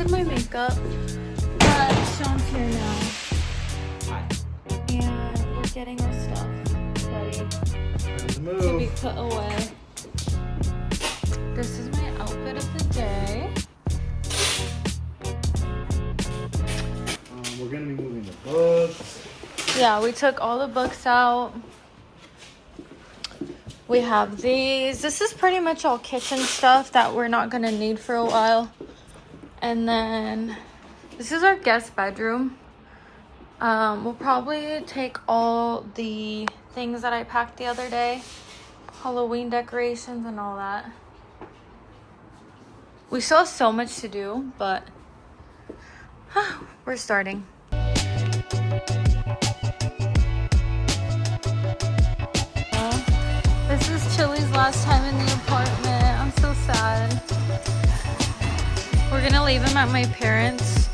did my makeup, but Sean's here now. Hi. And we're getting our stuff ready to be put away. This is my outfit of the day. We're gonna be moving the books. Yeah, we took all the books out. We have these. This is pretty much all kitchen stuff that we're not gonna need for a while. And then this is our guest bedroom. We'll probably take all the things that I packed the other day, Halloween decorations and all that. We still have so much to do, but we're starting. This is Chili's last time in the apartment. I'm so sad. We're gonna leave him at my parents'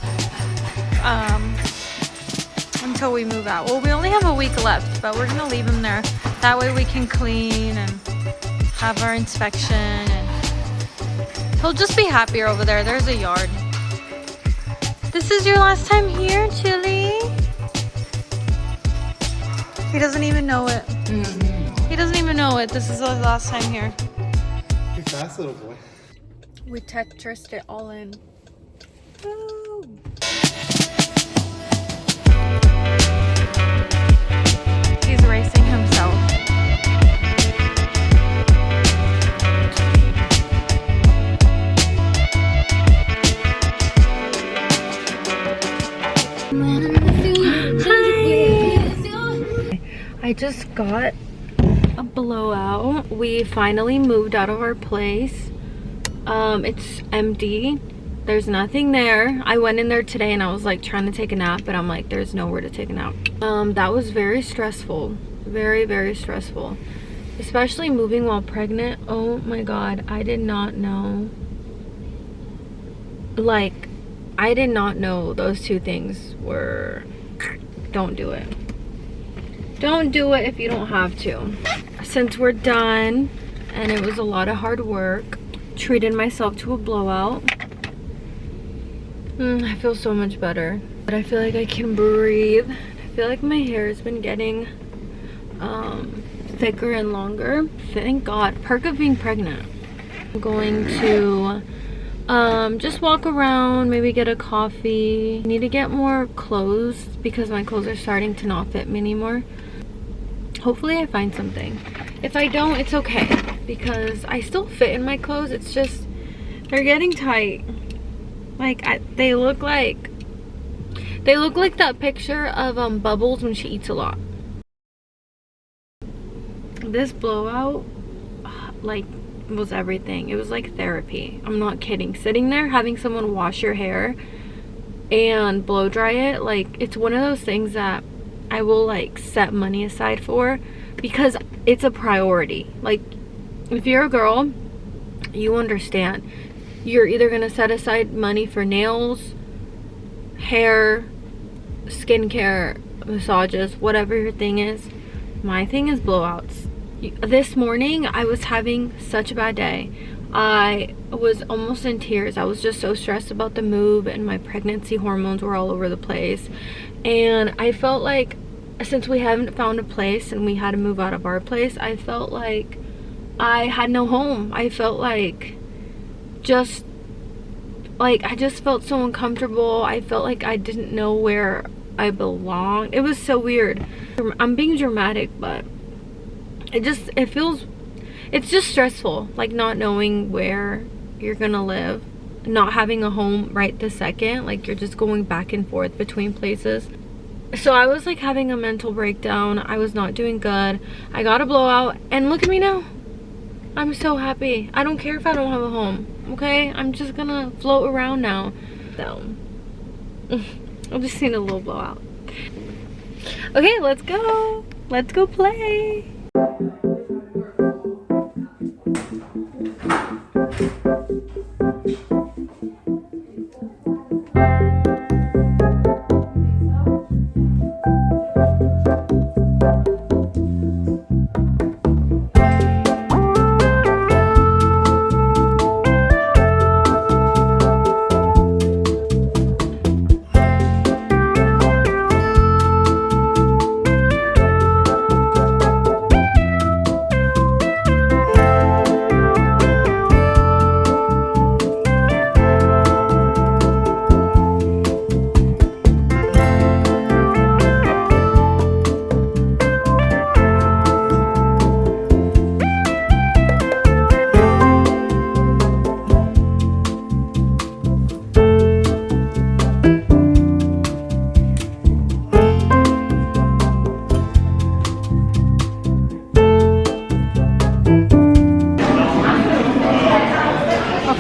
until we move out. Well, we only have a week left, but we're gonna leave him there. That way we can clean and have our inspection, and he'll just be happier over there. There's a yard. This is your last time here, Chili? He doesn't even know it. He doesn't even know it. This is his last time here. Too fast, little boy. We Tetrised it all in. Woo. He's racing himself. Hi. I just got a blowout. We finally moved out of our place. It's empty. There's nothing there. I went in there today and I was like trying to take a nap, but I'm like, there's nowhere to take a nap. That was very stressful. Very, very stressful. Especially moving while pregnant. Oh my God, I did not know. Like, I did not know those two things were... Don't do it. Don't do it if you don't have to. Since we're done, and it was a lot of hard work, treated myself to a blowout. I feel so much better. But I feel like I can breathe. I feel like my hair has been getting thicker and longer. Thank God. Perk of being pregnant. I'm going to just walk around, maybe get a coffee. I need to get more clothes because my clothes are starting to not fit me anymore. Hopefully I find something. If I don't, it's okay because I still fit in my clothes. It's just they're getting tight. Like they look like that picture of Bubbles when she eats a lot. This blowout like was everything. It was like therapy. I'm not kidding. Sitting there having someone wash your hair and blow dry it, like it's one of those things that I will like set money aside for because it's a priority. Like if you're a girl, you understand. You're either gonna set aside money for nails, hair, skincare, massages, whatever your thing is. My thing is blowouts. This morning I was having such a bad day. I was almost in tears. I was just so stressed about the move, and my pregnancy hormones were all over the place. And I felt like since we haven't found a place and we had to move out of our place, I felt like I had no home. I felt like I just felt so uncomfortable. I felt like I didn't know where I belonged. It was so weird. I'm being dramatic, but it's just stressful, like not knowing where you're gonna live, not having a home right this second. Like you're just going back and forth between places. So I was like having a mental breakdown. I was not doing good. I got a blowout and look at me now. I'm so happy. I don't care if I don't have a home, okay? I'm just gonna float around now. So I'll just need a little blowout. Okay, let's go. Let's go play.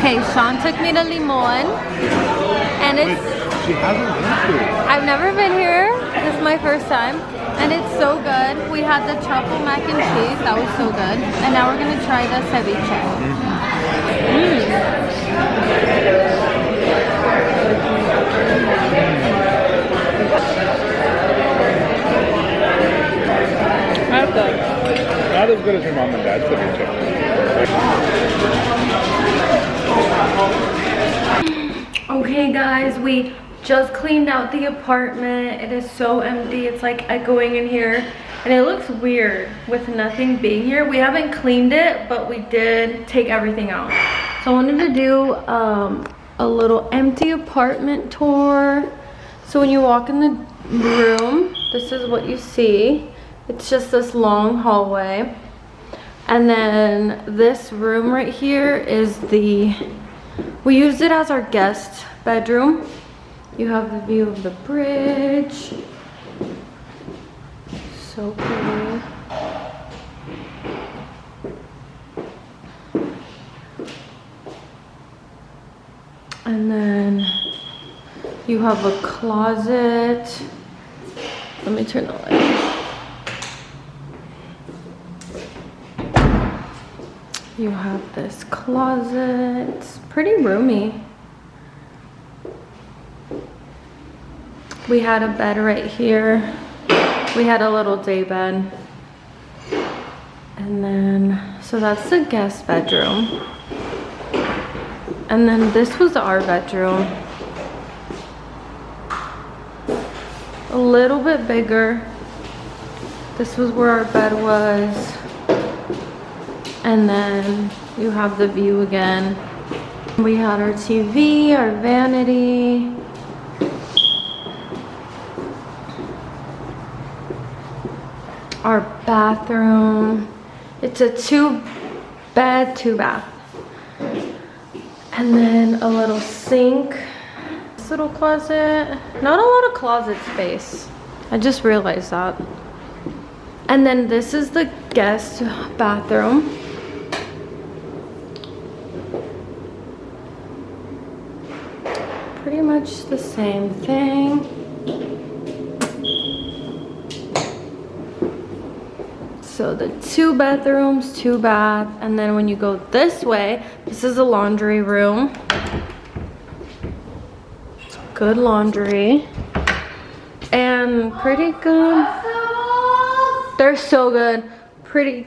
Okay, Sean took me to Limon, and it's. She hasn't been to. I've never been here. This is my first time, and it's so good. We had the truffle mac and cheese. That was so good. And now we're gonna try the ceviche. Not as good as your mom and dad's ceviche. Okay guys, we just cleaned out the apartment. It is so empty. It's like echoing in here, and it looks weird with nothing being here. We haven't cleaned it, but we did take everything out. So I wanted to do a little empty apartment tour. So when you walk in the room, this is what you see. It's just this long hallway, and then this room right here is we used it as our guest bedroom. You have the view of the bridge. So pretty. And then you have a closet. Let me turn the light. You have this closet. It's pretty roomy. We had a bed right here. We had a little day bed. And then, so that's the guest bedroom. And then this was our bedroom. A little bit bigger. This was where our bed was. And then you have the view again. We had our TV, our vanity. Our bathroom. It's a 2-bed, 2-bath. And then a little sink. This little closet. Not a lot of closet space. I just realized that. And then this is the guest bathroom. Pretty much the same thing. So the 2 bedrooms, 2 bath, and then when you go this way, this is a laundry room. Good laundry. And pretty good. They're so good. Pretty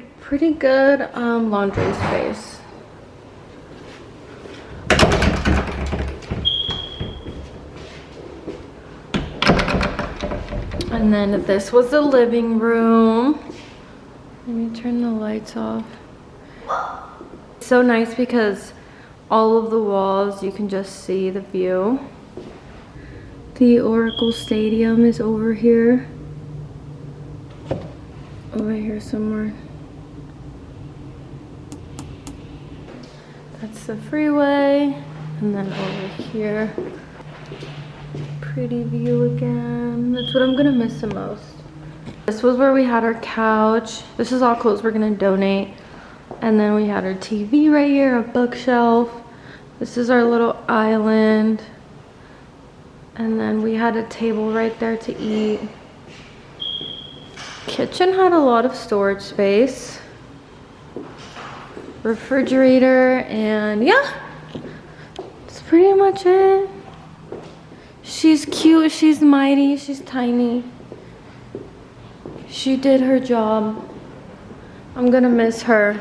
good laundry space. And then this was the living room. Let me turn the lights off. It's so nice because all of the walls, you can just see the view. The Oracle Stadium is over here. Over here somewhere. That's the freeway. And then over here. Pretty view again. That's what I'm gonna miss the most. This was where we had our couch. This is all clothes we're gonna donate. And then we had our TV right here, a bookshelf. This is our little island. And then we had a table right there to eat. Kitchen had a lot of storage space. Refrigerator, and yeah, that's pretty much it. She's cute, she's mighty, she's tiny. She did her job. I'm gonna miss her.